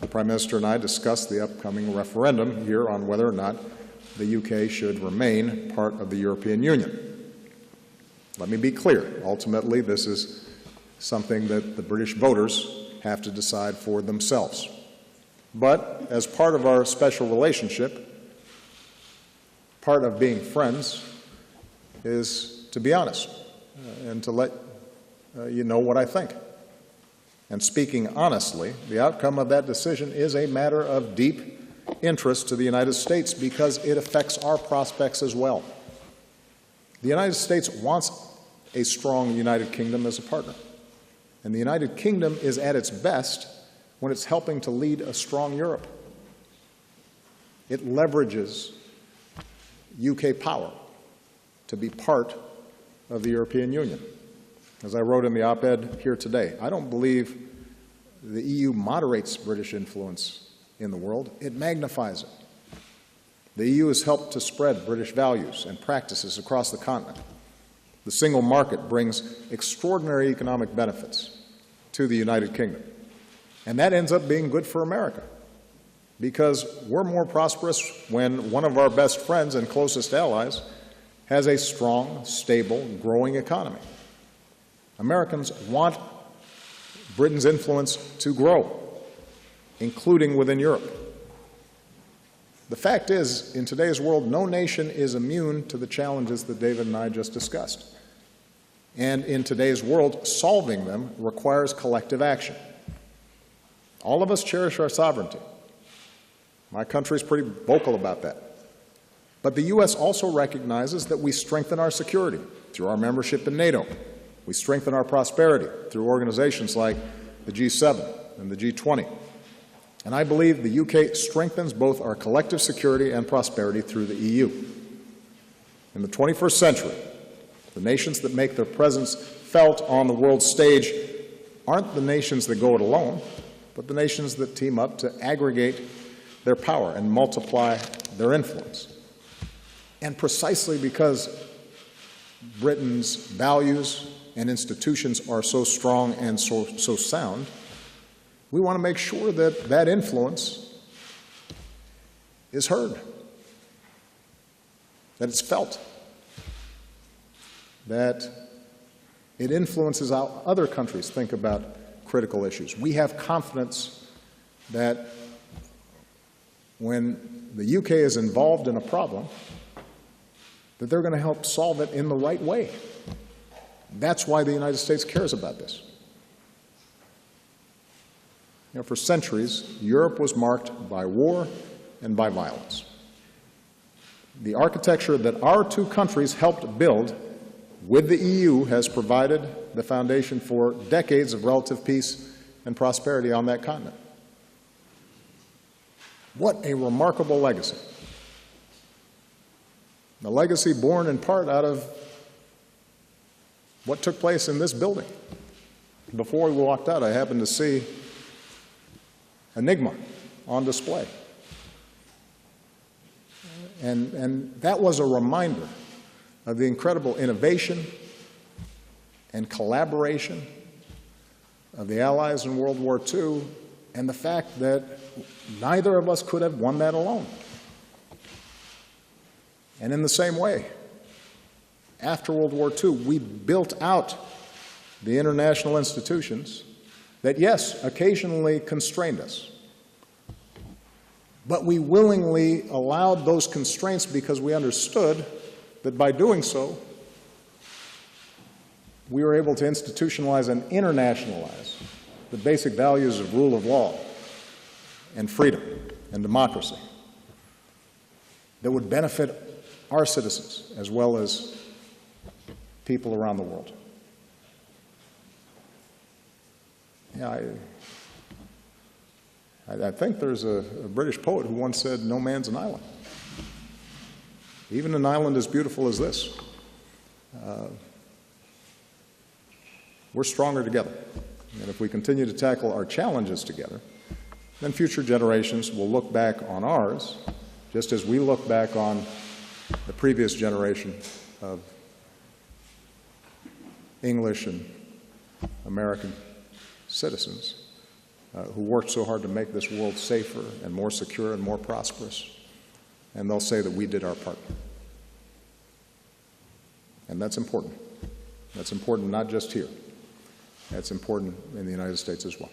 The Prime Minister and I discussed the upcoming referendum here on whether or not the UK should remain part of the European Union. Let me be clear. Ultimately, this is something that the British voters have to decide for themselves. But as part of our special relationship, part of being friends is to be honest and to let you know what I think. And speaking honestly, the outcome of that decision is a matter of deep interest to the United States because it affects our prospects as well. The United States wants a strong United Kingdom as a partner. And the United Kingdom is at its best when it's helping to lead a strong Europe. It leverages UK power to be part of the European Union. As I wrote in the op-ed here today, I don't believe the EU moderates British influence in the world. It magnifies it. The EU has helped to spread British values and practices across the continent. The single market brings extraordinary economic benefits to the United Kingdom. And that ends up being good for America because we're more prosperous when one of our best friends and closest allies has a strong, stable, growing economy. Americans want Britain's influence to grow, including within Europe. The fact is, in today's world, no nation is immune to the challenges that David and I just discussed. And in today's world, solving them requires collective action. All of us cherish our sovereignty. My country is pretty vocal about that. But the U.S. also recognizes that we strengthen our security through our membership in NATO. We strengthen our prosperity through organizations like the G7 and the G20. And I believe the UK strengthens both our collective security and prosperity through the EU. In the 21st century, the nations that make their presence felt on the world stage aren't the nations that go it alone, but the nations that team up to aggregate their power and multiply their influence. And precisely because Britain's values and institutions are so strong and so sound, we want to make sure that that influence is heard, that it's felt, that it influences how other countries think about critical issues. We have confidence that when the UK is involved in a problem, that they're going to help solve it in the right way. That's why the United States cares about this. You know, for centuries, Europe was marked by war and by violence. The architecture that our two countries helped build with the EU has provided the foundation for decades of relative peace and prosperity on that continent. What a remarkable legacy. The legacy born in part out of what took place in this building. Before we walked out, I happened to see Enigma on display. And that was a reminder of the incredible innovation and collaboration of the Allies in World War II and the fact that neither of us could have won that alone. And in the same way, after World War II, we built out the international institutions that, yes, occasionally constrained us. But we willingly allowed those constraints because we understood that by doing so, we were able to institutionalize and internationalize the basic values of rule of law and freedom and democracy that would benefit our citizens as well as people around the world. Yeah, I think there's a British poet who once said, "No man's an island." Even an island as beautiful as this. We're stronger together. And if we continue to tackle our challenges together, then future generations will look back on ours, just as we look back on the previous generation of English and American citizens, who worked so hard to make this world safer and more secure and more prosperous, and they'll say that we did our part. And that's important. That's important not just here. That's important in the United States as well.